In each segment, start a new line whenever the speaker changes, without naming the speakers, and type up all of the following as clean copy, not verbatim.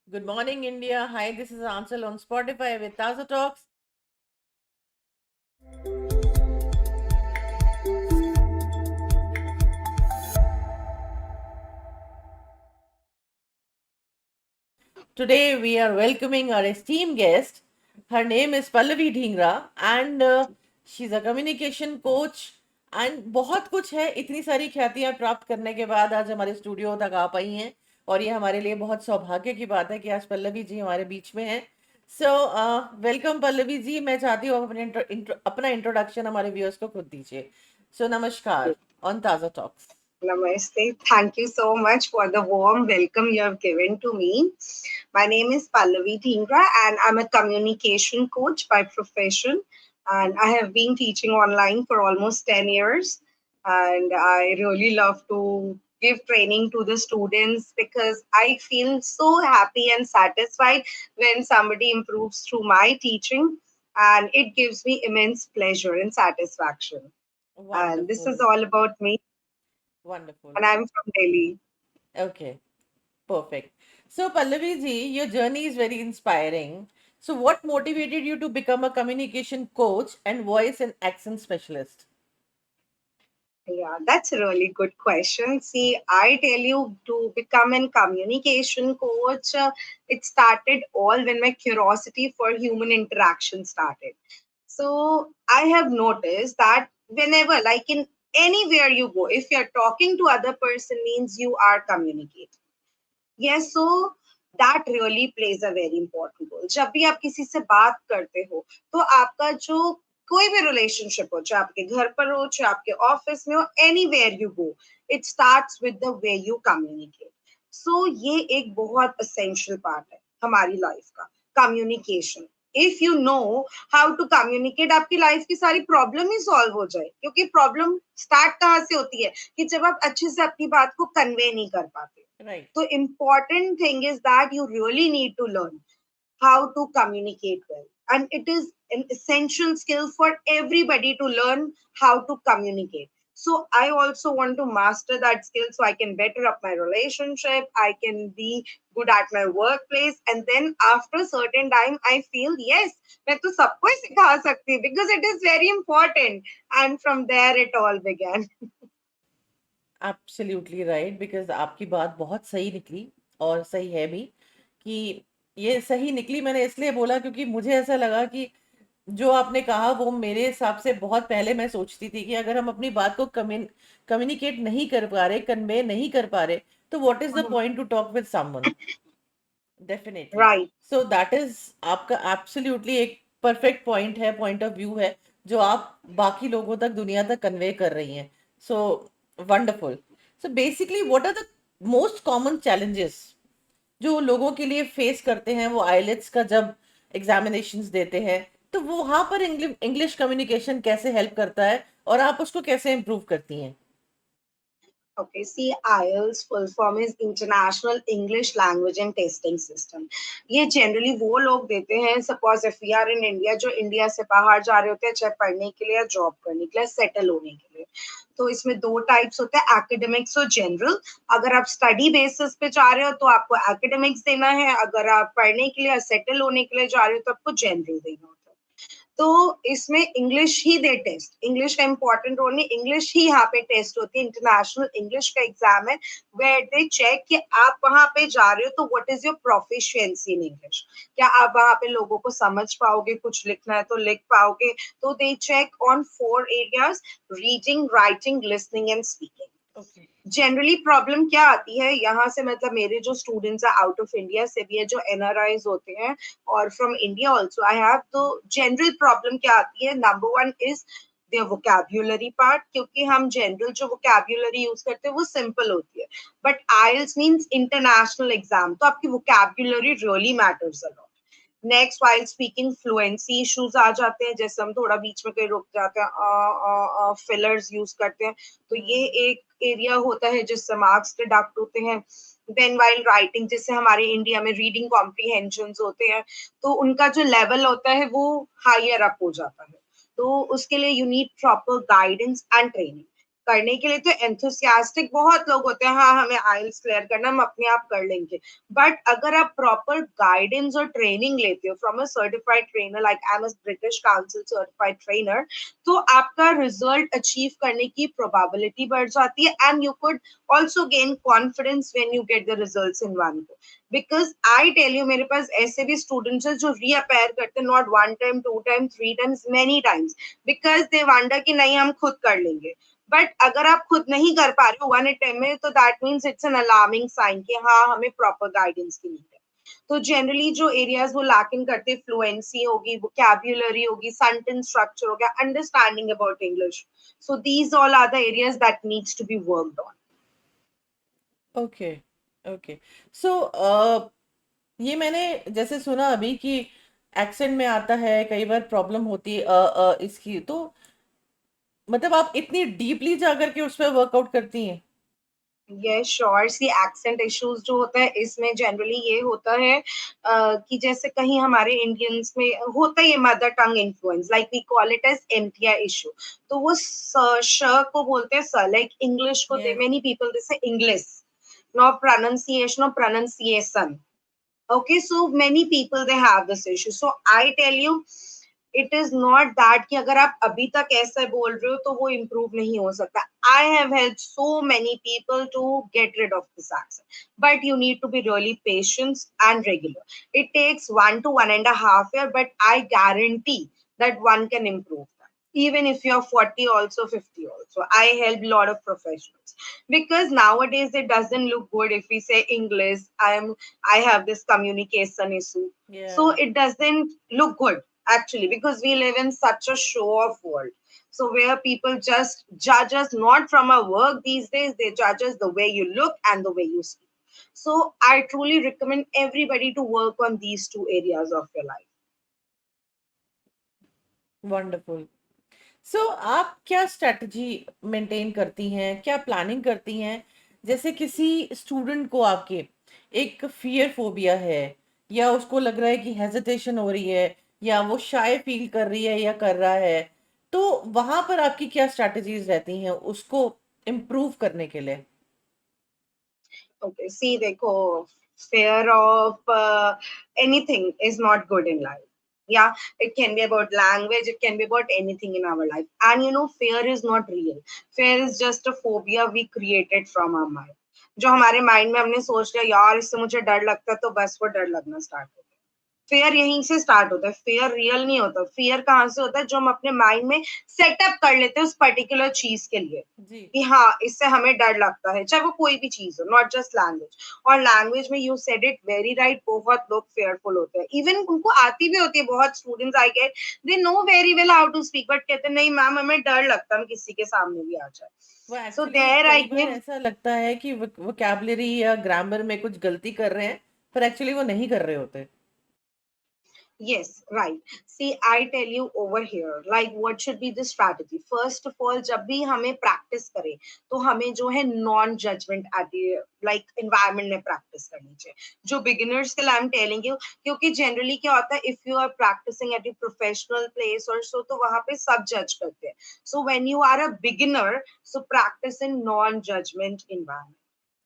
Good morning, India. Hi, this is Ansel on Spotify with Taza Talks. Today, we are welcoming our esteemed guest. Her name is Pallavi Dhingra, and she's a communication coach. And बहुत कुछ है, इतनी सारी ख्यातियां प्राप्त करने के बाद आज हमारे स्टूडियो तक आ पाई हैं और ये हमारे लिए बहुत सौभाग्य की बात है कि आज पल्लवी जी हमारे बीच में हैं. So welcome Pallavi ji. मैं चाहती हूँ आप अपना इंट्रोडक्शन हमारे व्यूअर्स को खुद दीजिए. सो नमस्कार ऑन ताज़ा talks.
Namaste. Thank you so much for the warm welcome you have given to me. My name is Pallavi Dhingra and I'm a communication coach by profession. And I have been teaching online for almost 10 years. And I really love to give training to the students because I feel so happy and satisfied when somebody improves through my teaching. And it gives me immense pleasure and satisfaction. And this is
Wonderful.
all about me.
Wonderful.
And I'm from Delhi.
Okay. Perfect. So, Pallavi ji, your journey is very inspiring. So, what motivated you to become a communication coach and voice and accent specialist?
Yeah, that's a really good question. See, I tell you to become a communication coach, it started all when my curiosity for human interaction started. So I have noticed that whenever, like in anywhere you go, if you're talking to other person means you are communicating. Yes, so that really plays a very important role. जब भी आप किसी से बात करते हो तो आपका जो कोई भी रिलेशनशिप हो, चाहे आपके घर पर हो, चाहे आपके ऑफिस में हो, anywhere you go, it starts with the way you communicate. सो ये एक बहुत असेंशियल पार्ट है हमारी लाइफ का, communication. If you know how to communicate, आपकी लाइफ की सारी प्रॉब्लम ही सॉल्व हो जाए. क्योंकि प्रॉब्लम स्टार्ट कहाँ से होती है कि जब आप अच्छे से अपनी बात को कन्वे नहीं कर पाते.
Right.
The important thing is that you really need to learn how to communicate well. And it is an essential skill for everybody to learn how to communicate. So I also want to master that skill so I can better up my relationship. I can be good at my workplace. And then after a certain time, I feel, yes, मैं तो सबको ही सिखा सकती because it is very important. And from there, it all began.
Absolutely right. Because आपकी बात बहुत सही निकली और सही है भी कि ये सही निकली. मैंने इसलिए बोला क्योंकि मुझे ऐसा लगा कि जो आपने कहा वो मेरे हिसाब से बहुत पहले मैं सोचती थी कि अगर हम अपनी बात को कम्युनिकेट नहीं कर पा रहे, कन्वे नहीं कर पा रहे, तो what is the point two talk with someone. Definitely.
Right.
So that is आपका एब्सोल्युटली एक परफेक्ट पॉइंट है, पॉइंट ऑफ व्यू है जो आप बाकी लोगों तक, दुनिया तक कन्वे कर रही हैं. So wonderful. So basically what are the most common challenges जो लोगों के लिए फेस करते हैं वो आईलेट्स का जब एग्जामिनेशंस देते हैं, तो वो वहां पर इंग्लिश कम्युनिकेशन कैसे हेल्प करता है और आप उसको कैसे इम्प्रूव करती हैं?
Okay, see, IELTS full form is International English Language and Testing System. ये generally वो लोग देते हैं, suppose if we are in India, जो इंडिया से बाहर जा रहे होते हैं, चाहे पढ़ने के लिए या जॉब करने के लिए, सेटल होने के लिए. तो इसमें दो टाइप्स होते हैं, एकेडमिक्स और जनरल. अगर आप स्टडी बेसिस पे जा रहे हो तो आपको एकेडमिक्स देना है, अगर आप पढ़ने के लिए या सेटल होने के लिए जा रहे हो तो आपको जनरल देना होता है. तो इसमें इंग्लिश ही दे टेस्ट, इंग्लिश का इंपॉर्टेंट रोल नहीं, इंग्लिश ही यहाँ पे टेस्ट होती है. इंटरनेशनल इंग्लिश का एग्जाम है वेयर दे चेक कि आप वहां पे जा रहे हो तो what is your proficiency in English. क्या आप वहां पे लोगों को समझ पाओगे, कुछ लिखना है तो लिख पाओगे. तो they check on 4 areas: reading, writing, listening and speaking.
Okay.
Generally problem क्या आती है यहाँ से, मतलब मेरे जो स्टूडेंट्स है आउट ऑफ इंडिया से भी है, जो एनआरआईज होते हैं, और from India also I have. तो जनरल प्रॉब्लम क्या आती है, number one is their vocabulary part. क्योंकि हम जनरल जो वोकैब्युलरी यूज करते हैं वो सिंपल होती है, but IELTS means international exam, तो आपकी vocabulary really matters a lot. Next, while speaking fluency issues आ जाते हैं, जैसे हम थोड़ा बीच में कहीं रुक जाते हैं, फिलर्स यूज करते हैं, तो ये एक एरिया होता है जिससे मार्क्स डिडक्ट होते हैं. देन वाइल राइटिंग, जिससे हमारे इंडिया में रीडिंग कॉम्प्रीहेंशन होते हैं, तो उनका जो लेवल होता है वो हायर अप हो जाता है. तो उसके लिए you need proper guidance and training. करने के लिए तो एंथुसियास्टिक बहुत लोग होते हैं, हाँ हमें आइल्स क्लियर करना, हम अपने आप कर लेंगे। बट अगर आप प्रॉपर गाइडेंस और ट्रेनिंग लेते हो from a certified trainer, like I am a British council certified trainer, तो आपका रिजल्ट अचीव करने की प्रोबेबिलिटी बढ़ जाती है, and you could also gain confidence when you get the results in one go. Because I tell you, मेरे पास ऐसे भी स्टूडेंट्स हैं जो रीअपेयर करते हैं, not one time, two time, three times, many times, because they wonder कि नहीं हम खुद कर लेंगे। बट अगर आप खुद नहीं कर पा रहे हो वन अटेम्प्ट में, तो that means it's an alarming sign कि हाँ हमें प्रॉपर गाइडेंस की नीड है। तो जनरली जो एरियाज वो लैकिंग करते, फ्लुएंसी होगी, वोकैब्युलरी होगी, सेंटेंस स्ट्रक्चर हो गया, understanding about English, so these all are the areas that needs to be worked on.
Okay, okay. So ये मैंने जैसे सुना अभी कि एक्सेंट में आता है, कई बार प्रॉब्लम होती है इसकी, तो मतलब आप इतनी डीपली जा करके उस पर वर्कआउट करती हैं?
यस श्योर, सी एक्सेंट इश्यूज जो होता है इसमें जनरली ये होता है कि जैसे कहीं हमारे इंडियंस में होता है ये mother tongue influence, like we call it as MTI issue. तो वो श को बोलते हैं स, लाइक इंग्लिश को दे
yes.
Many people this English, no pronunciation और pronunciation. Okay, so many people they have this issue. So I tell you, it is not that कि अगर आप अभी तक ऐसा बोल रहे हो तो वो improve नहीं हो सकता. I have helped so many people to get rid of this accent, but you need to be really patient and regular. It takes 1 to 1.5 years, but I guarantee that one can improve that. Even if you're 40 also 50 also, I help a lot of professionals, because nowadays it doesn't look good if we say English, I have this communication issue. So
या
it doesn't look good actually, because we live in such a show off world. So where people just judge us not from our work these days, they judge us the way you look and the way you speak. So I truly recommend everybody to work on these two areas of your life.
Wonderful. So आप क्या strategy maintain करती हैं, क्या planning करती हैं? जैसे किसी student को आपके एक फियर फोबिया है, या उसको लग रहा है कि हेजिटेशन हो रही है, या वो शाय फील कर रही है या कर रहा है, तो वहां पर आपकी क्या स्ट्रेटजीज रहती हैं उसको इम्प्रूव करने के लिए?
Okay, see, देखो, fear of anything is not good in life. Yeah, it can be about language, it can be about anything in our life. And you know, fear is not real. Fear is just a phobia we created from our mind. जो हमारे mind में हमने सोच लिया यार इससे मुझे डर लगता है, तो बस वो डर लगना स्टार्ट हो गया। फेयर यहीं से स्टार्ट होता है, फेयर रियल नहीं होता। फेयर कहाँ से होता है? जो हम अपने माइंड में सेटअप कर लेते हैं उस पर्टिकुलर चीज के लिए,
जी।
कि हाँ इससे हमें डर लगता है, चाहे वो कोई भी चीज हो, नॉट जस्ट लैंग्वेज। और लैंग्वेज में you said it very right, बहुत लोग फेयरफुल होते हैं, इवन उनको आती भी होती है, बहुत students I get they know very well how to speak, but कहते नहीं मैम हमें डर लगता है हम किसी के सामने भी आ जाए।
वो
सो
एक्चुअली
देयर आई
कई बार
गिव,
ऐसा लगता है कि वोकैबुलरी या ग्रामर में कुछ गलती कर रहे हैं, पर एक्चुअली वो नहीं कर रहे होते।
yes, right. See, I tell you over here, like what should be the strategy? First of all, जब भी हमें practice करें, तो हमें जो है non judgment like environment में practice करनी चाहिए. जो beginners के लिए I'm telling you, क्योंकि generally क्या होता है, if you are practicing at a professional place or so, तो वहाँ पे सब judge करते हैं. So when you are a beginner, so practice in non judgment environment.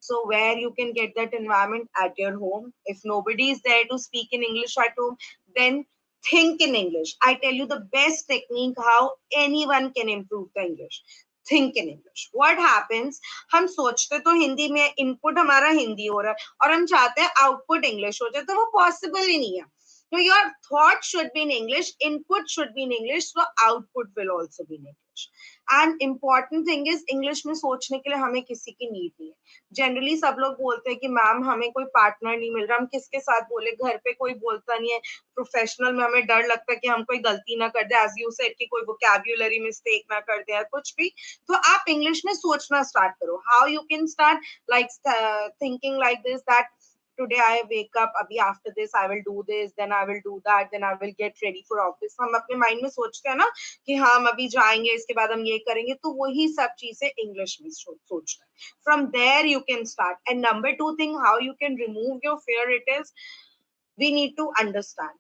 So where you can get that environment at your home. If nobody is there to speak in English at home, then think in English. I tell you the best technique how anyone can improve the English. Think in English. What happens? हम सोचते तो हिंदी में, input हमारा हिंदी हो रहा है और हम चाहते हैं आउटपुट इंग्लिश हो जाए, तो वो पॉसिबल ही नहीं है. So your thought should be in English, input should be in English, so output will also be in English. And important thing is English में सोचने के लिए हमें किसी की नीड नहीं है. जनरली सब लोग बोलते हैं कि मैम हमें कोई पार्टनर नहीं मिल रहा, हम किसके साथ बोले, घर पे कोई बोलता नहीं है, प्रोफेशनल में हमें डर लगता है कि हम कोई गलती ना कर दे, एज यू सेड कि कोई वोकैब्युलरी मिस्टेक ना कर दे या कुछ भी. तो आप इंग्लिश में सोचना स्टार्ट करो. How you can start like thinking like this, that today I wake up, abhi after this I will do this, then I will do that, then I will get ready for office. हम अपने mind में सोचते हैं ना कि हाँ हम अभी जाएंगे, इसके बाद हम ये करेंगे, तो वही सब चीजें इंग्लिश में सोचना है. From there you can start. And number two thing, how you can remove your fear, it is we need to understand.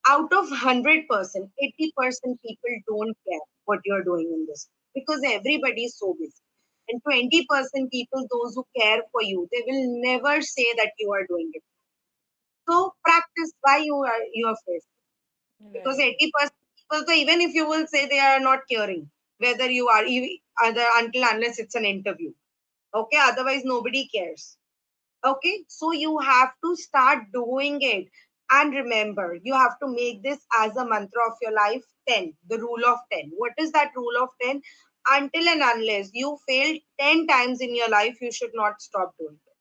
Out of 100%, 80% people don't care what you're doing in this, because everybody is so busy. And 20% people, those who care for you, they will never say that you are doing it. So practice why you are faced. Because
Right.
80% people, so even if you will say, they are not caring whether you are other until unless it's an interview. Okay, otherwise nobody cares. Okay, so you have to start doing it. And remember, you have to make this as a mantra of your life. 10, the rule of 10. What is that rule of 10? Until and unless you fail 10 times in your life, you should not stop doing it.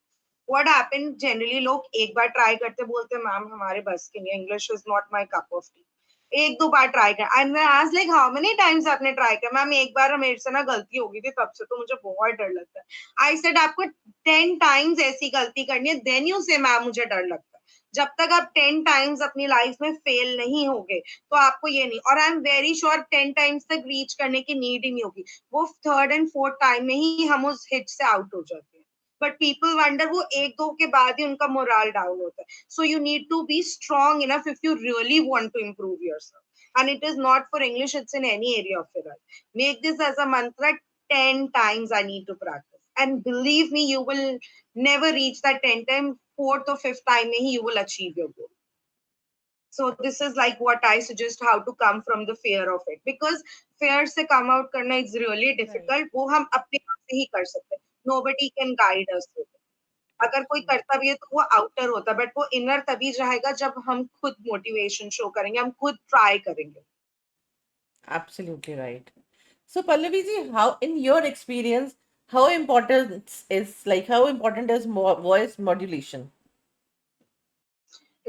What happened generally, लोग एक बार try करते बोलते ma'am हमारे बस की नहीं, English is not my cup of T. एक दो बार ट्राई कर, एंड मैं आज लाइक हाउ मेनी टाइम्स आपने ट्राई किया? मैम एक बार मेरे से ना गलती हो गई थी, तब से तो मुझे बहुत डर लगता है। आई सेड आपको 10 टाइम्स ऐसी गलती करनी है, देन यू से मैम मुझे डर लगता है। जब तक आप 10 टाइम्स अपनी लाइफ में फेल नहीं होगे तो आपको ये नहीं, और I am very sure 10 times तक रीच करने की नीड ही नहीं होगी। वो थर्ड एंड फोर्थ टाइम में ही हम उस हिट से आउट हो जाते हैं। बट पीपल वंडर, वो एक दो के बाद ही उनका मोरल डाउन होता है। So you need to be strong enough if you really want to improve yourself, and it is not for English, it's in any area of your life. Make this as a mantra. 10 times I need to practice, and believe me, you will never reach that 10 time. Fourth or fifth time mein you will achieve your goal. So this is like what I suggest, how to come from the fear of it, because fear se come out karna is really
Right.
difficult. वो हम अपने आप से ही कर सकते हैं. Nobody can guide us with it. अगर कोई करता
Absolutely.
भी है तो वो आउटर होता है, बट वो इनर तभी जाएगा जब हम खुद मोटिवेशन शो करेंगे, हम खुद ट्राई करेंगे।
Absolutely right. So Pallavi ji, how in your experience, how important is voice modulation?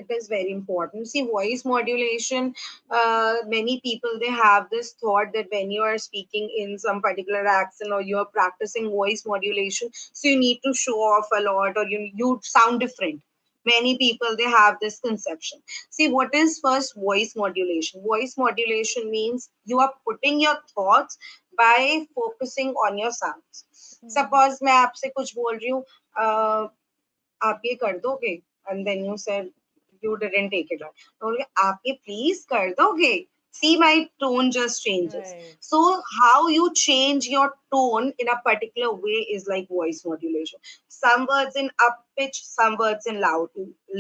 It is very important. See, voice modulation, many people, they have this thought that when you are speaking in some particular accent or you're practicing voice modulation, so you need to show off a lot, or you sound different. Many people, they have this conception. See, what is first voice modulation? Voice modulation means you are putting your thoughts by focusing on your sounds.
Mhm.
Suppose मैं आपसे कुछ बोल रही हूँ, आप ये कर दोगे, and then you said you didn't take it right. बोलोगे आप ये please कर दोगे? See, my tone just changes.
Right.
So how you change your tone in a particular way is like voice modulation. Some words in up pitch, some words in loud,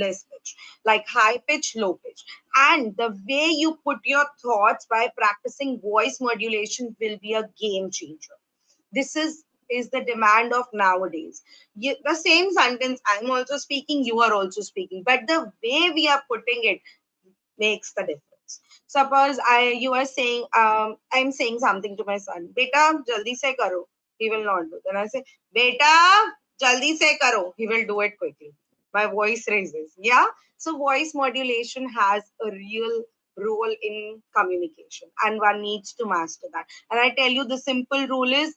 less pitch, like high pitch, low pitch. And the way you put your thoughts by practicing voice modulation will be a game changer. This is the demand of nowadays. The same sentence, I'm also speaking, you are also speaking, but the way we are putting it makes the difference. Suppose you are saying, I'm saying something to my son, beta jaldi se karo, he will not do. Then I say, beta jaldi se karo, he will do it quickly. My voice raises. Yeah, so voice modulation has a real role in communication, and one needs to master that. And I tell you, the simple rule is,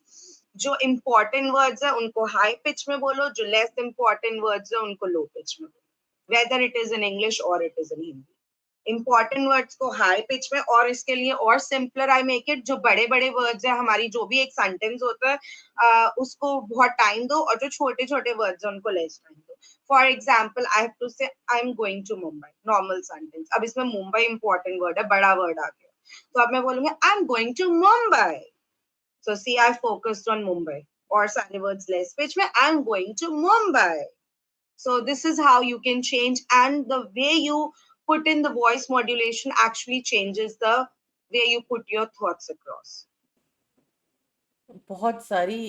जो important words है उनको high pitch में बोलो, जो less important words है उनको low pitch में बोलो, whether it is in English or it is in Hindi. Important words को हाई पिच में, और इसके लिए और सिंपलर आई मेक इट, जो बड़े बड़े वर्ड्स है हमारी, जो भी एक सेंटेंस होता है, उसको बहुत टाइम दो, और जो छोटे छोटे वर्ड्स है उनको लेस टाइम दो। For example, I have to say I am going to Mumbai, normal sentence. अब इसमें मुंबई इंपॉर्टेंट वर्ड है, बड़ा वर्ड आ गया, तो अब मैं बोलूंगी I am going to Mumbai. So see, I focused on Mumbai, और सारे वर्ड्स लेस पिच में, I am going to Mumbai. So this is how you can change, and the way you put in the voice modulation actually changes the way you put your thoughts across.
बहुत सारी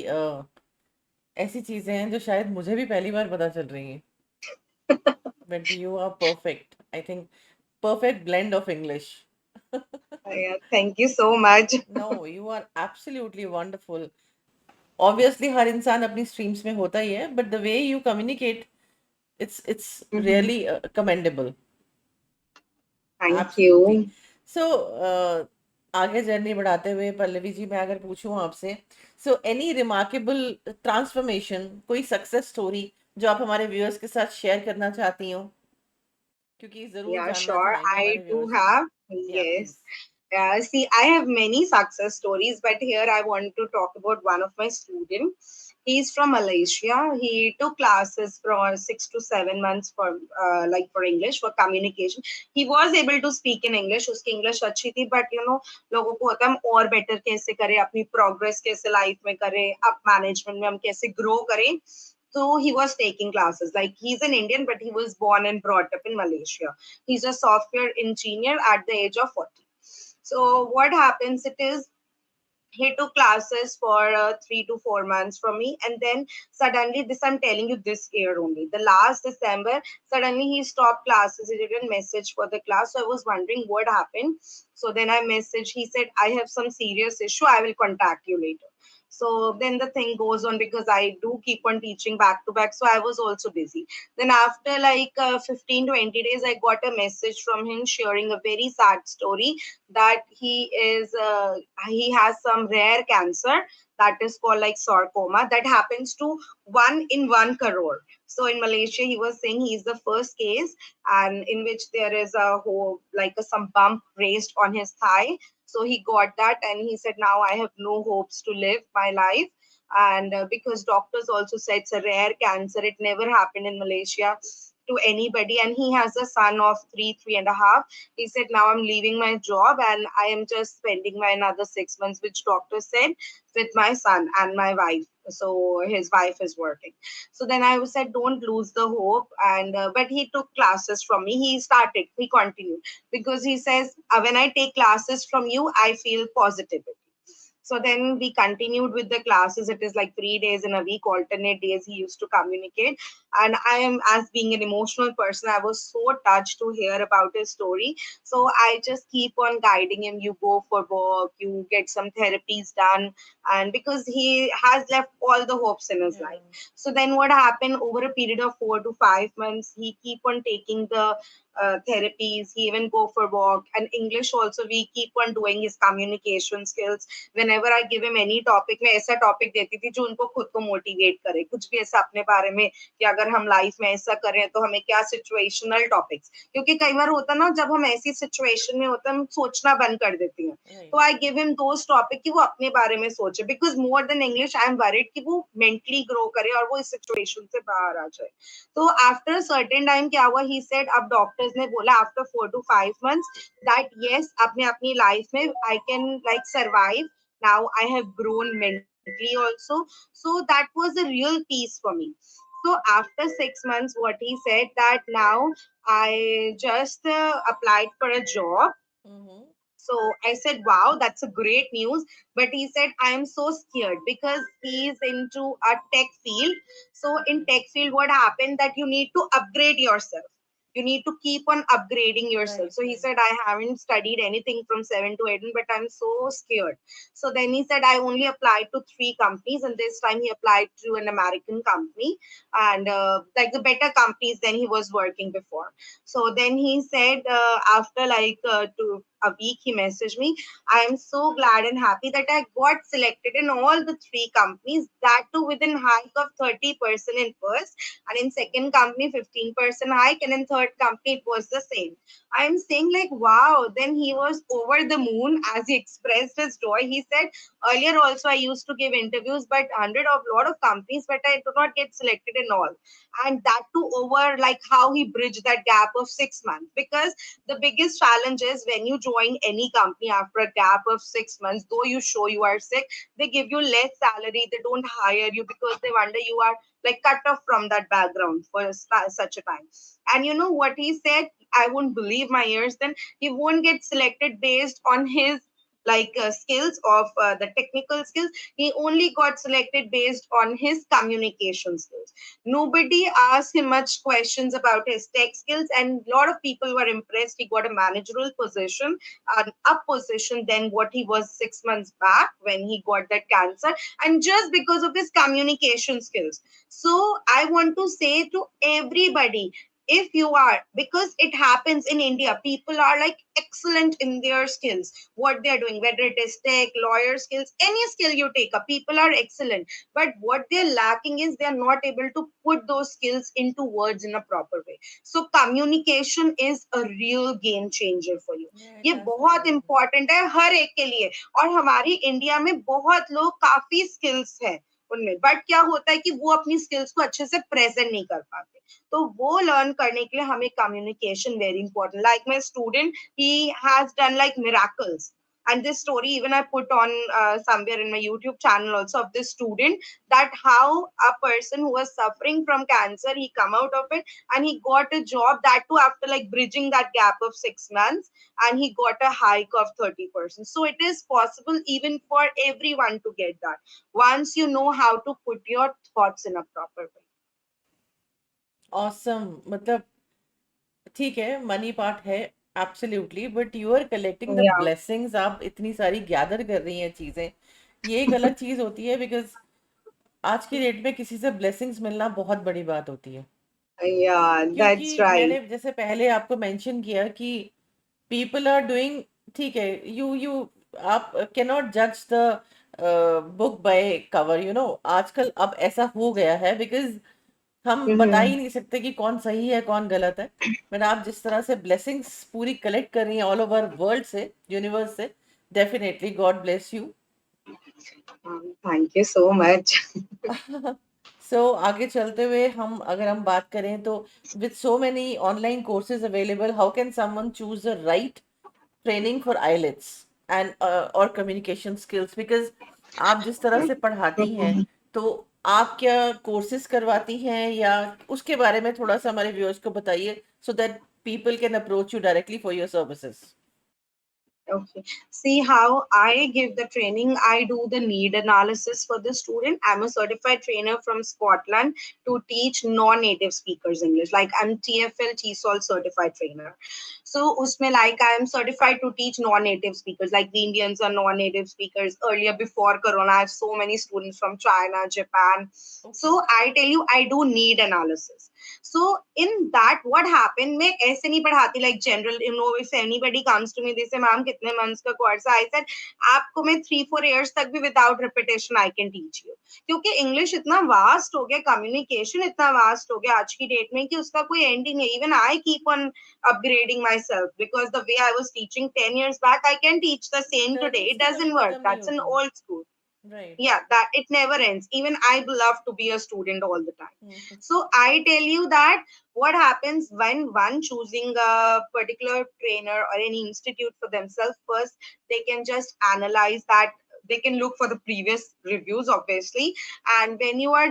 ऐसी चीजें हैं जो शायद मुझे भी पहली बार पता चल रही हैं। But you are perfect. I think perfect blend of English.
Yeah, thank you so much.
No, you are absolutely wonderful. Obviously, हर इंसान अपनी streams में होता ही है, but the way you communicate, it's
Mhm.
really commendable.
Thank
Absolutely.
you.
So, आगे journey बढ़ाते हुए पल्लवी जी, मैं अगर पूछूं आपसे, so any remarkable transformation, कोई सक्सेस स्टोरी जो आप हमारे व्यूअर्स के साथ शेयर करना चाहती हो, क्योंकि जरूर
Yeah,
जानना
sure.
चाहेंगे
I
हमारे
do
व्यूअर्स।
have.
या
Yes.
Please.
See, I have many success stories, but here I want to talk about one of my students. He's from Malaysia. He took classes for 6 to 7 months for for English, for communication. He was able to speak in English. उसकी English अच्छी थी, but लोगों को होता है हम और better कैसे करें, अपनी progress कैसे life में करें, up management में हम कैसे grow करें. So he was taking classes. Like he's an Indian, but he was born and brought up in Malaysia. He's a software engineer at the age of 40. So what happens? It is he took classes for 3 to 4 months from me, and then suddenly, this I'm telling you this year only, the last December, suddenly he stopped classes. He didn't message for the class, so I was wondering what happened. So then I messaged. He said, I have some serious issue, I will contact you later. So then the thing goes on, because I do keep on teaching back to back, so I was also busy. Then after 15 20 days, I got a message from him sharing a very sad story, that he has some rare cancer that is called like sarcoma, that happens to 1 in 1 crore. So in Malaysia, he was saying he's the first case, and in which there is a whole some bump raised on his thigh. So he got that, and he said, now I have no hopes to live my life. And because doctors also said it's a rare cancer, it never happened in Malaysia to anybody. And he has a son of 3 and a half. He said, now I'm leaving my job and I am just spending my another 6 months, which doctor said, with my son and my wife. So his wife is working. So then I said, don't lose the hope. And but he took classes from me. He continued, because he says, when I take classes from you, I feel positive. So then we continued with the classes. It is like 3 days in a week, alternate days he used to communicate. And I am, as being an emotional person, I was so touched to hear about his story. So I just keep on guiding him. You go for work, you get some therapies done. And because he has left all the hopes in his
Yeah.
life. So then what happened, over a period of 4 to 5 months, he keep on taking the therapies. He even go for walk. And English also, we keep on doing his communication skills. Whenever I give him any topic, मैं ऐसा topic देती थी जो उनको खुद को motivate करे, कुछ भी ऐसा अपने बारे में कि अगर हम लाइफ में ऐसा करें तो हमें क्या, सिचुएशनल टॉपिक्स. क्योंकि कई बार होता ना, जब हम ऐसी सिचुएशन में होते हैं, हम सोचना बंद कर देती हैं.
Right.
तो I give him those topic कि वो अपने बारे में सोचे, because more than English I am worried कि वो मेंटली ग्रो करे और वो इस सिचुएशन से बाहर आ जाए. तो आफ्टर सर्टेन टाइम क्या हुआ, ही सेड, अब डॉक्टर्स ने बोला after 4 to 5 months that yes, अब मैं अपनी लाइफ में I can survive. Now I have grown mentally also. So that was a real peace for me. So after 6 months, what he said, that now I just applied for a job.
Mm-hmm.
So I said, wow, that's a great news. But he said, I am so scared, because he's into a tech field. So in tech field, what happened, that you need to upgrade yourself. You need to keep on upgrading yourself.
Right,
So he
right.
said, I haven't studied anything from 7 to 8, but I'm so scared. So then he said, I only applied to 3 companies, and this time he applied to an American company, and like the better companies than he was working before. So then he said, after a week, he messaged me, I am so glad and happy that I got selected in all the 3 companies, that too within hike of 30% in first, and in second company 15% hike, and in third company it was the same. I am saying like, wow. Then he was over the moon as he expressed his joy. He said, earlier also I used to give interviews, but lot of companies, but I do not get selected in all. And that too over, like how he bridged that gap of 6 months. Because the biggest challenge is, when you join any company after a gap of 6 months, though you show you are sick, they give you less salary, they don't hire you, because they wonder you are like cut off from that background for such a time. And you know what he said, I won't believe my ears, then he won't get selected based on his skills of the technical skills. He only got selected based on his communication skills. Nobody asked him much questions about his tech skills, and a lot of people were impressed. He got a managerial position, an up position than what he was 6 months back when he got that cancer, and just because of his communication skills. So I want to say to everybody, if you are, because it happens in India, people are like excellent in their skills, what they're doing, whether it is tech, lawyer skills, any skill you take up, people are excellent. But what they're lacking is they're not able to put those skills into words in a proper way. So communication is a real game changer for you.
Yeah, it
ये
has to
बहुत
be.
Important है हर एक के लिए. और हमारी India में बहुत लोग काफी स्किल्स है, उनमें, बट क्या होता है कि वो अपनी स्किल्स को अच्छे से प्रेजेंट नहीं कर पाते। तो वो लर्न करने के लिए हमें communication very important. Like my student, he has done like miracles, and this story even I put on somewhere in my YouTube channel also, of this student, that how a person who was suffering from cancer, he come out of it and he got a job, that too after like bridging that gap of 6 months, and he got a hike of 30%. So it is possible even for everyone to get that, once you know how to put your thoughts in a proper way.
Awesome, मतलब ठीक है, money part है, absolutely, but you are collecting the
Yeah,
blessings, आप इतनी सारी gather कर रही हैं चीजें, ये एक अलग चीज होती है, बिकॉज आज की डेट में किसी से ब्लेसिंग्स मिलना बहुत बड़ी बात होती है।
yeah, that's
क्योंकि
right.
मैंने जैसे पहले आपको मेंशन किया कि पीपल आर डूइंग, ठीक है, यू आप कैन नॉट जज द बुक बाय कवर, आजकल अब ऐसा हो गया है, बिकॉज हम बता
Mm-hmm.
ही नहीं सकते कि कौन सही है कौन गलत है। बट आप जिस तरह से ब्लेसिंग्स पूरी कलेक्ट कर रही हैं ऑल ओवर वर्ल्ड से, यूनिवर्स से, definitely God bless you.
Thank you so much.
So आगे चलते हुए हम अगर हम बात करें तो, with so many online courses available, how can someone choose the right training for IELTS and और कम्युनिकेशन स्किल्स, बिकॉज आप जिस तरह से पढ़ाती हैं, तो आप क्या कोर्सेज करवाती हैं, या उसके बारे में थोड़ा सा हमारे व्यूअर्स को बताइए, so that people can approach you directly for your services.
Okay. See how I give the training. I do the need analysis for the student. I'm a certified trainer from Scotland to teach non-native speakers English. Like I'm TFL TESOL certified trainer. So usme like I am certified to teach non-native speakers. Like the Indians are non-native speakers. Earlier before Corona, I have so many students from China, Japan.
Okay.
So I tell you, I do need analysis. So in that, what happened? मैं ऐसे नहीं पढ़ाती like general. You know, if anybody comes to me, they say, "Ma'am, कितने months का course है?" I said, आपको मैं 3-4 years तक भी without repetition I can teach you. क्योंकि English इतना vast हो गया, communication इतना vast हो गया आज की date में कि उसका कोई end ही नहीं है. Even I keep on upgrading myself because the way I was teaching 10 years back, I can teach the same today.
Learnings
It
तो कभी
doesn't work.
खत्म नहीं
That's an
होती।
old school.
Right.
Yeah, that it never ends. Even I love to be a student all the time.
Hmm.
So I tell you that what happens when one choosing a particular trainer or any institute for themselves, first they can just analyze that, they can look for the previous reviews obviously, and when you are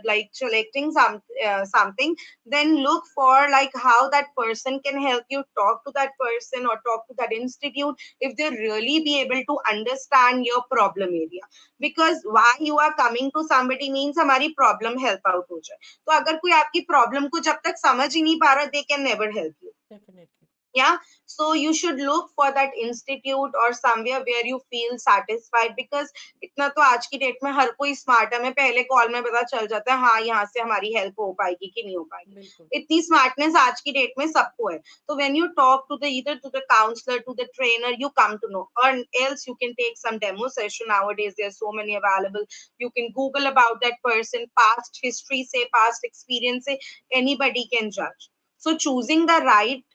like selecting something, then look for like how that person can help you, talk to that person or talk to that institute if they really be able to understand your problem area. Because why you are coming to somebody means हमारी problem help out हो जाए। तो अगर कोई आपकी problem को जब तक समझ ही नहीं पा रहा, they can never help you.
Definitely.
Yeah, so you should look for that institute or somewhere where you feel satisfied, because इतना तो आज की डेट में हर कोई स्मार्ट है, हमें पहले कॉल में पता चल जाता है हाँ यहाँ से हमारी हेल्प हो पाएगी कि नहीं हो
बिल्कुल।
पाएगी। इतनी स्मार्टनेस आज की डेट में सबको है। तो when you talk to the either to the counselor, to the trainer, you come to know, or else you can take some demo session. Nowadays there's so many available. You can Google about that person, past history say, past experience say, anybody can judge. So choosing the right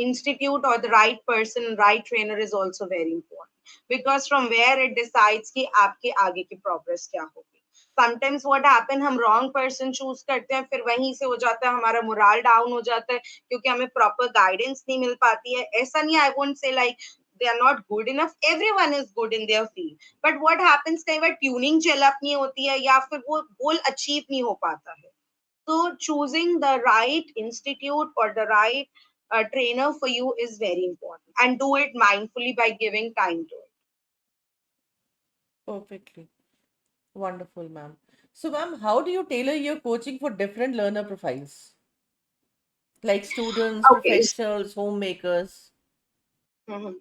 institute or the right person, right trainer is also very important, because from where it decides कि आपके आगे की progress क्या होगी। Sometimes what happen, हम wrong person choose करते हैं, फिर वहीं से हो जाता है हमारा morale down हो जाता है, क्योंकि हमें proper guidance नहीं मिल पाती है। ऐसा नहीं, I won't say like they are not good enough. Everyone is good in their field. But what happens, कई बार tuning gel up नहीं होती है, या फिर वो goal achieve नहीं हो पाता है। So choosing the right institute or the right trainer for you is very important, and do it mindfully by giving time to it.
Perfectly. Wonderful, ma'am. So, ma'am, how do you tailor your coaching for different learner profiles, like students,
Okay.
professionals, homemakers?
Mhm.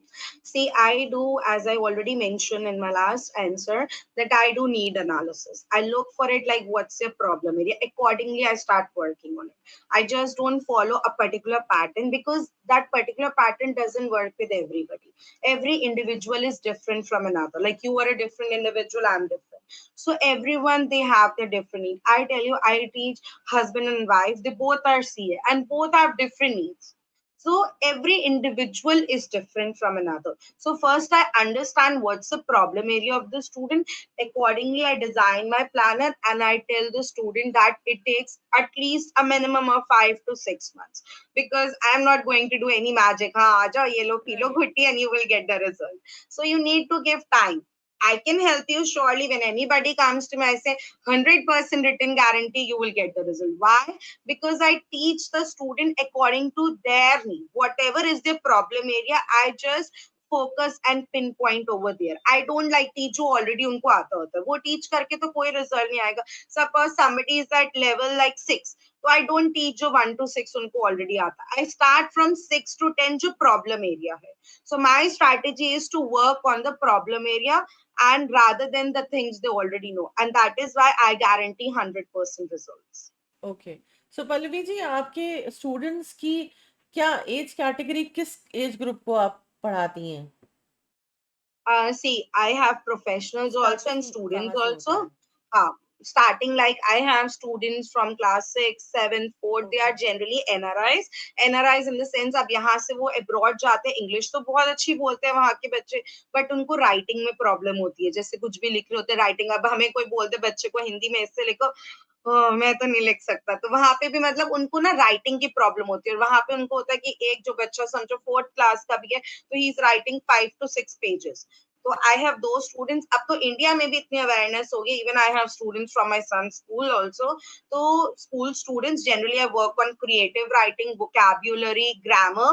See, I do, as I already mentioned in my last answer, that I do need analysis. I look for it like what's your problem area. Accordingly, I start working on it. I just don't follow a particular pattern, because that particular pattern doesn't work with everybody. Every individual is different from another. Like you are a different individual, I'm different. So everyone, they have their different needs. I tell you, I teach husband and wife, they both are CA and both have different needs. So every individual is different from another. So first I understand what's the problem area of the student. Accordingly, I design my planner and I tell the student that it takes at least a minimum of 5 to 6 months, because I'm not going to do any magic. Ha, aaja, ye lo, pee lo,
Right.
ghutti, and you will get the result. So you need to give time. I can help you surely. When anybody comes to me, I say 100% written guarantee you will get the result. Why? Because I teach the student according to their need. Whatever is their problem area, I just focus and pinpoint over there. I don't like teach जो already उनको आता होता है वो teach करके तो कोई result नहीं आएगा. Suppose somebody is at level like 6, so I don't teach जो 1 to 6 उनको already आता. I start from 6 to 10 जो problem area है. So my strategy is to work on the problem area and rather than the things they already know, and that is why I guarantee 100% results.
Okay, सो पल्लवी जी, आपके students की क्या age category, किस age group को आप पढ़ाती हैं?
See, I have professionals also and
starting
students
कहाँ से होता
also.
है?
Starting like I have students from class 6, 7, 4. They
okay.
are generally NRIs. NRIs in the sense अब यहाँ से वो abroad जाते हैं. English तो बहुत अच्छी बोलते हैं वहाँ के बच्चे, but उनको writing में problem होती है. जैसे कुछ भी लिख रहे होते हैं writing, अब हमें कोई बोलते बच्चे को हिंदी में ऐसे लिखो, मैं तो नहीं लिख सकता. तो वहां पे भी मतलब उनको ना राइटिंग की प्रॉब्लम होती है, और वहां पे उनको होता है कि एक जो बच्चा समझो 4th क्लास का भी है, तो he is writing 5 to 6 pages. तो आई हैव दो स्टूडेंट्स. अब तो इंडिया में भी इतनी अवेयरनेस हो गई. Even I have students from my son school also. तो school students generally I work on creative writing, vocabulary, grammar,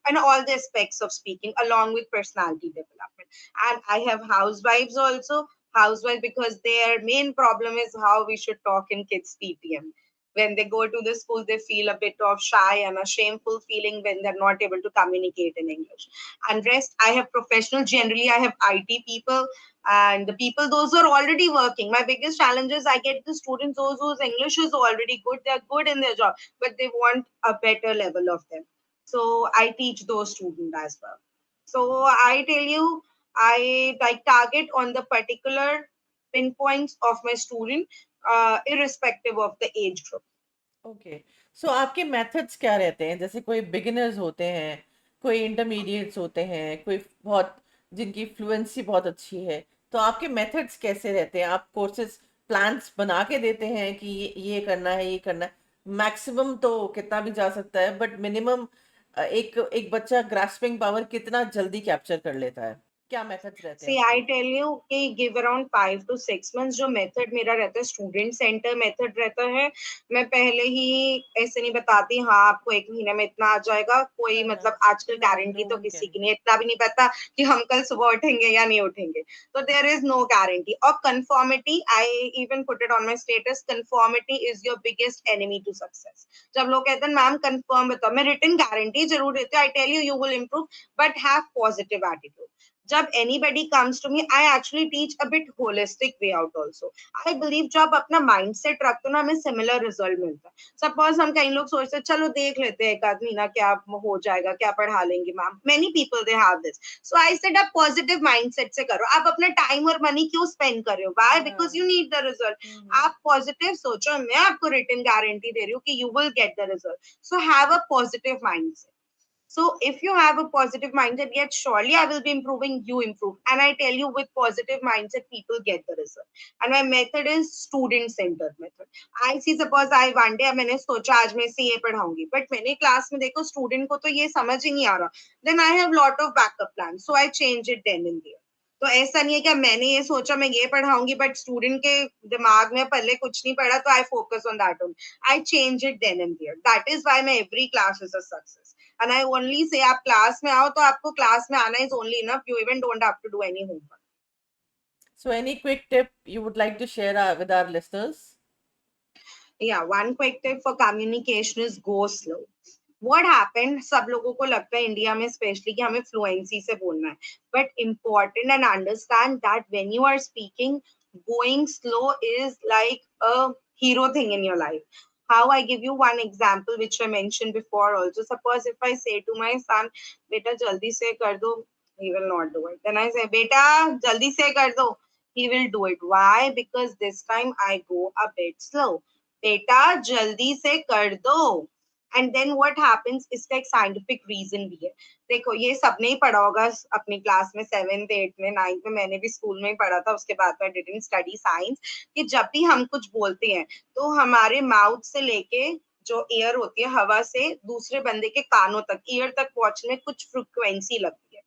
and all the aspects of speaking along with personality development. And I have housewives also. Housewives, because their main problem is how we should talk in kids PTM. When they go to the school, they feel a bit of shy and a shameful feeling when they're not able to communicate in English. And rest, I have professional. Generally, I have IT people and the people those who are already working. My biggest challenge is I get the students those whose English is already good. They're good in their job, but they want a better level of them. So I teach those students as well. So I tell you, I like target on the particular pinpoints of my student, irrespective of the age group.
Okay, so आपके methods क्या रहते हैं? जैसे कोई beginners होते हैं, कोई intermediates होते हैं, कोई बहुत जिनकी फ्लुएंसी बहुत अच्छी है, तो आपके मेथड्स कैसे रहते हैं? आप कोर्सेज प्लान्स बना के देते हैं कि ये करना है, ये करना है? मैक्सिमम तो कितना भी जा सकता है, बट मिनिमम एक एक बच्चा ग्रास्पिंग पावर कितना जल्दी कैप्चर कर लेता है? क्या मेथड्स रहते हैं
सी आई
आपके?
टेल यू कि गिव अराउंड 5 to 6 months. जो मेथड मेरा रहता है स्टूडेंट सेंटर मेथड रहता है. मैं पहले ही ऐसे नहीं बताती हाँ आपको 1 महीने में इतना आ जाएगा. कोई
हाँ, हाँ।
मतलब आजकल
नहीं,
गारंटी
नो
तो
वन
किसी
कैन।
की नहीं. इतना भी नहीं पता कि हम कल सुबह उठेंगे या नहीं उठेंगे. तो देयर इज नो गारंटी. और conformity, I even put it on my status, conformity is your biggest enemy to success. जब लोग कहते हैं मैम कंफर्म बताओ, मैं रिटन गारंटी जरूर देती हूँ. I tell you you will improve, but have positive attitude. जब anybody comes to me, I actually teach a bit holistic way out also. I believe जब अपना mindset रखते हो ना, हमें similar result मिलता है. Suppose हम कई लोग सोचते हैं चलो देख लेते हैं एक आदमी ना क्या हो जाएगा, क्या पढ़ा लेंगे ma'am. Many people they have this. So I said आप positive mindset से करो. आप अपना time और money क्यों spend कर रहे हो? Why? Because
हाँ।
you need the result.
हम्म।
आप positive सोचो, मैं आपको written guarantee दे रही हूँ कि you will get the result. So have a positive mindset. So if you have a positive mindset, yes, surely I will be improving, you improve. And I tell you, with positive mindset, people get the result. And my method is student-centered method. I see, suppose I one day मैंने सोचा आज मैं CA पढ़ाऊंगी, but मैंने class में देखो student को तो ये समझ ही नहीं आ रहा. Then I have lot of backup plans, so I change it then and there. तो ऐसा नहीं है कि मैंने ये सोचा मैं ये पढ़ाऊंगी बट स्टूडेंट के दिमाग में पहले कुछ नहीं पढ़ा तो I focus on that only. I change it then and there. That is why my every class is a success. And I only say आप क्लास में आओ तो आपको क्लास में आना is only enough. You even don't have to do any homework.
So any quick tip you would like to share with our listeners?
Yeah, one quick tip for communication is go slow. What happened? सब लोगों को लगता है India में specially कि हमें fluency से बोलना है. But important and understand that when you are speaking, going slow is like a hero thing in your life. How I give you one example which I mentioned before also. Suppose if I say to my son, "Beta jaldi se kar do," he will not do it. Then I say, "Beta jaldi se kar do," he will do it. Why? Because this time I go a bit slow. बेटा जल्दी से कर दो. And then what happens, इसका एक scientific reason भी है. देखो ये सबने ही पढ़ा होगा अपनी क्लास में, 7th 8th में 9th में, मैंने भी स्कूल में ही पढ़ा था, उसके बाद आई डिडंट स्टडी साइंस, कि जब भी हम कुछ बोलते हैं तो हमारे माउथ से लेके जो एयर होती है हवा से दूसरे बंदे के कानों तक, ईयर तक पहुंचने में कुछ फ्रीक्वेंसी लगती है.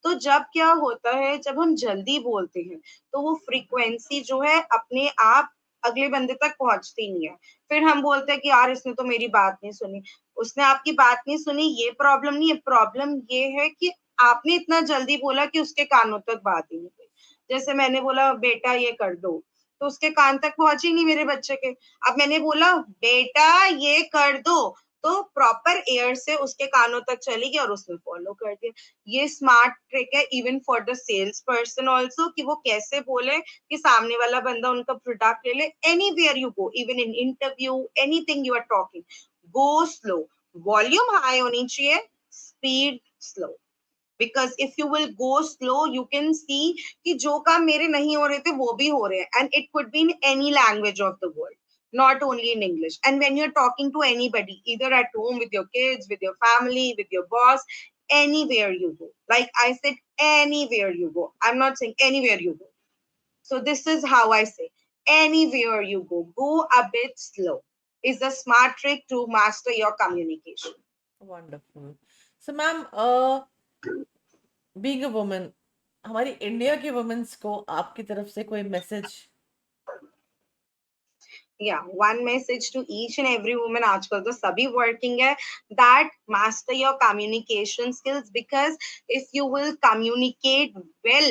तो जब क्या होता है, जब हम जल्दी बोलते हैं तो वो फ्रीक्वेंसी जो है अपने आप अगले बंदे तक पहुंचती नहीं है. फिर हम बोलते हैं कि यार इसने तो मेरी बात नहीं सुनी. उसने आपकी बात नहीं सुनी, ये प्रॉब्लम नहीं है. प्रॉब्लम ये है कि आपने इतना जल्दी बोला कि उसके कानों तक बात ही नहीं गई. जैसे मैंने बोला बेटा ये कर दो, तो उसके कान तक पहुंची नहीं मेरे बच्चे के. अब मैंने बोला बेटा ये कर दो, तो प्रॉपर एयर से उसके कानों तक चली गई और उसने फॉलो कर दिया. ये स्मार्ट ट्रिक है even for the sales person also, कि वो कैसे बोले कि सामने वाला बंदा उनका प्रोडक्ट ले ले. Anywhere you go, even in interview, anything you are talking, go slow. Volume high होनी चाहिए, speed slow. Because if you will go slow you can see कि जो काम मेरे नहीं हो रहे थे वो भी हो रहे हैं. And it could be in any language of the world, not only in English. And when you're talking to anybody, either at home with your kids, with your family, with your boss, anywhere you go, like I said, anywhere you go, I'm not saying anywhere you go. So this is how I say, anywhere you go a bit slow is a smart trick to master your communication.
Wonderful. So ma'am, being a woman, हमारी India की women's को आपकी तरफ से कोई message?
Yeah, one message to each and every woman, आजकल तो सभी working है, that master your communication skills, because if you will communicate well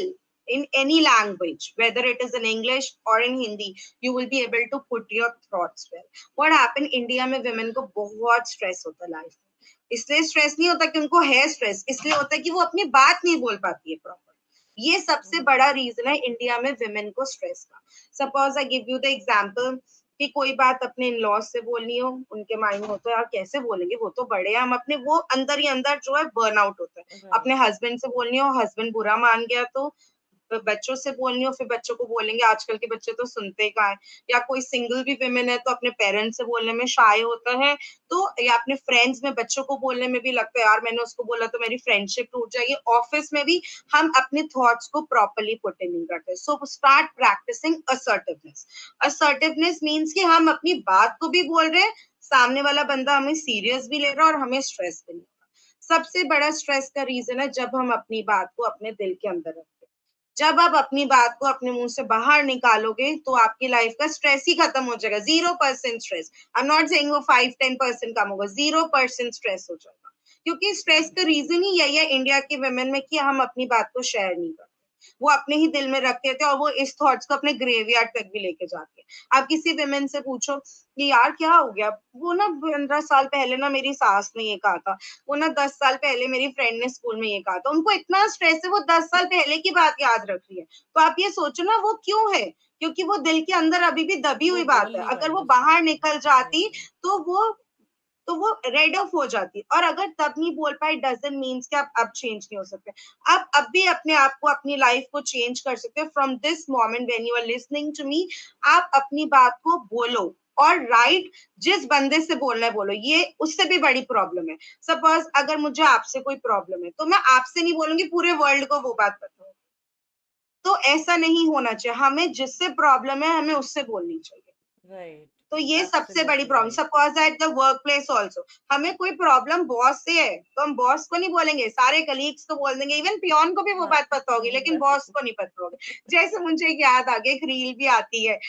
in any language, whether it is in English or in Hindi, you will be able to put your thoughts well. What happened, India में women को बहुत stress होता है life में. इसलिए stress नहीं होता कि उनको है stress, इसलिए होता है कि वो अपनी बात नहीं बोल पाती है proper. ये सबसे बड़ा रीजन है इंडिया में women को stress का. Suppose I give you the example कि कोई बात अपने इन लॉज से बोलनी हो, उनके माइंड में होता है यार कैसे बोलेंगे, वो तो बड़े हैं, हम अपने, वो अंदर ही अंदर जो है बर्न आउट होता है. अपने
राइट.
हस्बैंड से बोलनी हो, हस्बैंड बुरा मान गया तो बच्चों से बोलनी हो, फिर बच्चों को बोलेंगे, आजकल के बच्चे तो सुनते कहाँ है. या कोई सिंगल भी विमेन है तो अपने पेरेंट्स से बोलने में शाय होता है. तो या अपने फ्रेंड्स में बच्चों को बोलने में भी लगता है यार मैंने उसको बोला तो मेरी फ्रेंडशिप टूट जाएगी. ऑफिस में भी हम अपने थॉट्स को प्रॉपरली पुट इन नहीं करते. So start practising assertiveness. Assertiveness means कि हम अपनी बात को भी बोल रहे हैं, सामने वाला बंदा हमें सीरियस भी ले रहा है और हमें स्ट्रेस भी नहीं. सबसे बड़ा स्ट्रेस का रीजन है जब हम अपनी बात को अपने दिल के अंदर रखते हैं. जब आप अपनी बात को अपने मुंह से बाहर निकालोगे तो आपकी लाइफ का स्ट्रेस ही खत्म हो जाएगा. 0% stress. I am not saying वो 5-10% कम होगा, 0% स्ट्रेस हो जाएगा. क्योंकि स्ट्रेस का रीजन ही यही है इंडिया के वुमेन में कि हम अपनी बात को शेयर नहीं करते. वो अपने ही दिल में रखते थे और वो इस थॉट्स को अपने ग्रेवयार्ड तक भी लेके जाते हैं. आप किसी वुमेन से पूछो कि यार क्या हो गया, वो ना 15 साल पहले ना मेरी सास ने ये कहा था, वो ना 10 साल पहले मेरी फ्रेंड ने स्कूल में ये कहा था. उनको इतना स्ट्रेस है, वो 10 साल पहले की बात याद रख रही है. तो आप ये सोचो ना वो क्यों है, क्योंकि वो दिल के अंदर अभी भी दबी
वो
हुई
बोल
बात है.
नहीं
अगर
पाई
वो
उसको.
बाहर निकल जाती
राइट.
तो वो रेड ऑफ हो जाती. और अगर तब नहीं बोल पाई डजंट मीन्स कि आप अब चेंज नहीं हो सकते. आप अब भी अपने आप को, अपनी लाइफ को चेंज कर सकते हो. From this moment when you are listening to me, आप अपनी बात को बोलो. और राइट, जिस बंदे से बोलना है बोलो. ये उससे भी बड़ी प्रॉब्लम है. सपोज अगर मुझे आपसे कोई प्रॉब्लम है तो मैं आपसे नहीं बोलूंगी, पूरे वर्ल्ड को वो बात पता हो. तो ऐसा नहीं होना चाहिए. हमें जिससे प्रॉब्लम है हमें उससे बोलनी चाहिए.
राइट.
तो ये सबसे बड़ी
absolutely
problem.
Right.
Suppose at the work place also, हमें कोई प्रॉब्लम बॉस से है तो हम बॉस को नहीं बोलेंगे, सारे कलीग्स को बोल देंगे. इवन पियोन को भी वो
हाँ.
बात पता होगी लेकिन बॉस
राइट.
को नहीं पता होगी. जैसे मुझे एक याद आ गया, एक रील भी आती है,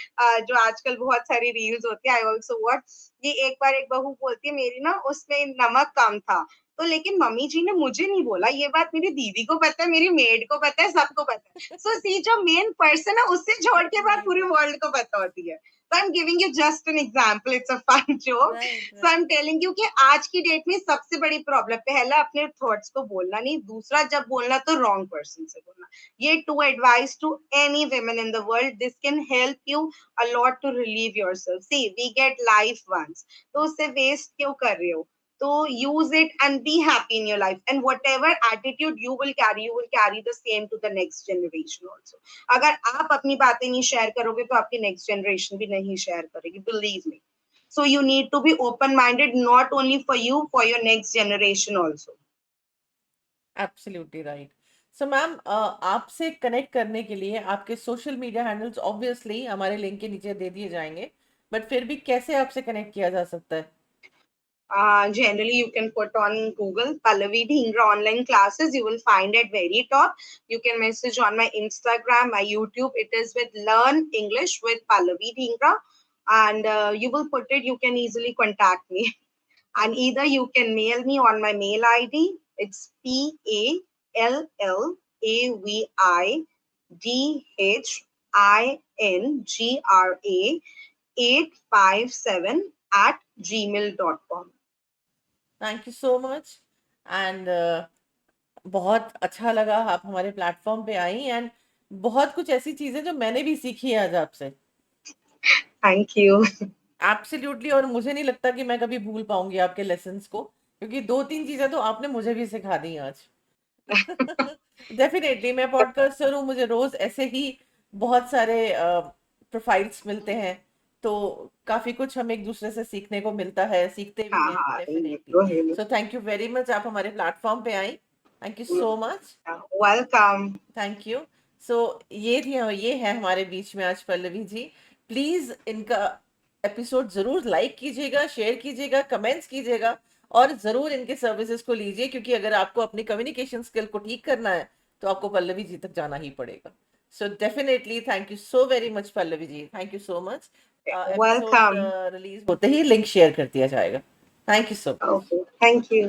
जो आजकल बहुत सारी रील्स होती है. I also what. ये एक बार एक बहू बोलती है मेरी ना उसमें नमक कम था, तो लेकिन मम्मी जी ने मुझे नहीं बोला. ये बात मेरी दीदी को पता है, मेरी मेड को पता है, सबको पता है. सो सी जो मेन पर्सन है उससे छोड़ के बात पूरी वर्ल्ड को पता होती है. So I'm giving you just an example. It's a fun joke.
Right.
So I'm
right.
telling you कि आज की डेट में सबसे बड़ी प्रॉब्लम, पहला अपने थॉट्स को बोलना नहीं, दूसरा जब बोलना तो रॉन्ग पर्सन से बोलना. ये two advice to any women in the world. This can help you a lot to relieve yourself. See, we get life once. तो उससे वेस्ट क्यों कर रहे हो? तो use it and be happy in your life. And whatever attitude you will carry the same to the next generation also. अगर आप अपनी बातें नहीं शेयर करोगे तो आपकी नेक्स्ट जनरेशन भी नहीं शेयर करेगी. Believe me. So you need to be open-minded, not only for you, for your next generation also.
Absolutely right. So ma'am, आपसे कनेक्ट करने के लिए आपके सोशल मीडिया हैंडल्स ऑब्वियसली हमारे लिंक के नीचे दे दिए जाएंगे, बट फिर भी कैसे आपसे कनेक्ट किया जा सकता है?
Generally, you can put on Google Pallavi Dhingra online classes. You will find at very top. You can message on my Instagram, my YouTube. It is with Learn English with Pallavi Dhingra. And you will put it, you can easily contact me. And either you can mail me on my mail ID. It's PALLAVIDHINGRA 857 at gmail.com.
Thank you so much. And बहुत अच्छा लगा आप हमारे platform पे आई, and बहुत कुछ ऐसी चीजें जो मैंने भी सीखी है आज आपसे।
Thank you.
एब्सोल्युटली। और मुझे नहीं लगता कि मैं कभी भूल पाऊंगी आपके लेसन्स को, क्योंकि 2-3 चीजें तो आपने मुझे भी सिखा दी आज। डेफिनेटली मैं पॉडकास्टर हूँ, मुझे रोज ऐसे ही बहुत सारे प्रोफाइल्स मिलते हैं, तो काफी कुछ हम एक दूसरे से सीखने को मिलता है, सीखते भी हैं definitely. So thank you very much, आप हमारे प्लेटफॉर्म पे आई। Thank you so much.
Welcome.
Thank you. So ये है हमारे बीच में आज पल्लवी जी। प्लीज इनका एपिसोड जरूर लाइक कीजिएगा, शेयर कीजिएगा, कमेंट्स कीजिएगा, और जरूर इनके सर्विसेज को लीजिए, क्योंकि अगर आपको अपनी कम्युनिकेशन स्किल को ठीक करना है तो आपको पल्लवी जी तक जाना ही पड़ेगा। So definitely thank you so very much Pallavi ji, thank you so much. Episode
Welcome.
Release होते ही लिंक शेयर कर दिया जाएगा। Thank you so much.
Okay. Thank you.